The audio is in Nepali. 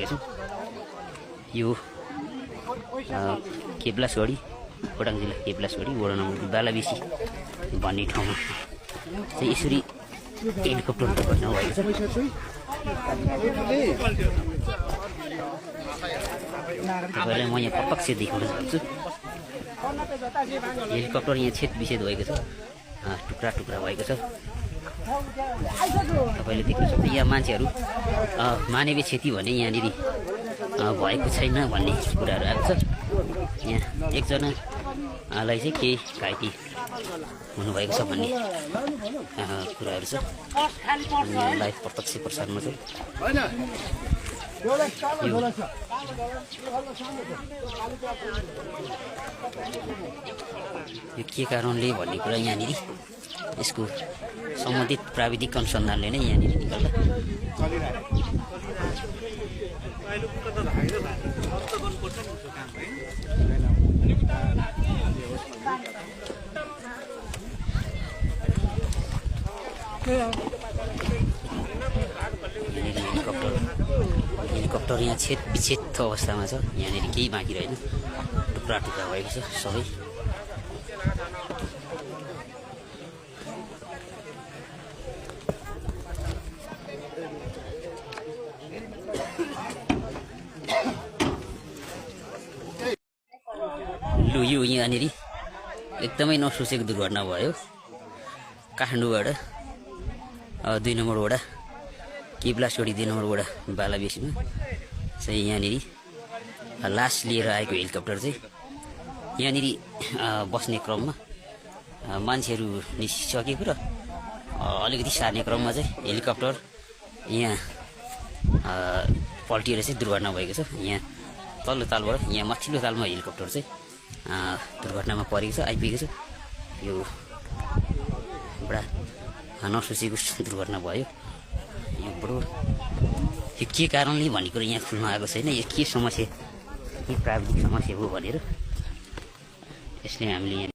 आइपुगेका छौँ। यो केप्लासगढी खोटाङ जिल्ला केप्लासगढी वडा नम्बर बालाबेसी भन्ने ठाउँमा चाहिँ यसरी हेलिकप्टर दुर्घटना भएको छ। तपाईँलाई म यहाँ प्रत्यक्ष देखाउन सक्छु। हेलिकप्टर यहाँ छेदविच्छेद भएको छ, टुक्रा टुक्रा भएको छ। तपाईँले देख्न सक्नुहुन्छ यहाँ मान्छेहरू मानवीय क्षति भने यहाँनिर भएको छैन भन्ने कुराहरू आएको छ। यहाँ एकजनालाई चाहिँ केही घाइते हुनुभएको छ भन्ने कुराहरू छ। यहाँ लाइभ प्रत्यक्ष प्रसारमा छ। यो के कारणले भन्ने कुरा यहाँनिर यसको सम्बन्धित प्राविधिक अनुसन्धानले नै यहाँनिर निकाल्दा हेलिकप्टर यहाँ छेदविच्छेद अवस्थामा छ। यहाँनिर केही बाँकी रहेन, टुक्रा टुक्रा भएको छ सबै। लु यो यहाँनिर एकदमै नसोचेको दुर्घटना भयो। काठमाडौँबाट 2 नम्बर वडा केप्लासगढी 2 नम्बर वडा बालाबेसीमा चाहिँ यहाँनिर लास लिएर आएको हेलिकप्टर चाहिँ यहाँनिर बस्ने क्रममा मान्छेहरू निस्किसकेको र अलिकति सार्ने क्रममा चाहिँ हेलिकप्टर यहाँ पल्टिएर चाहिँ दुर्घटना भएको छ। यहाँ तल्लो तालबाट यहाँ माथिल्लो तालमा हेलिकप्टर चाहिँ दुर्घटनामा परेको छ, आइपुगेको छ। यो बडा नसोचेको दुर्घटना भयो। यो बडो यो के कारणले भन्ने कुरो यहाँ खुल्न आएको छैन। यो के समस्या, के प्राविधिक समस्या हो भनेर यसले हामीले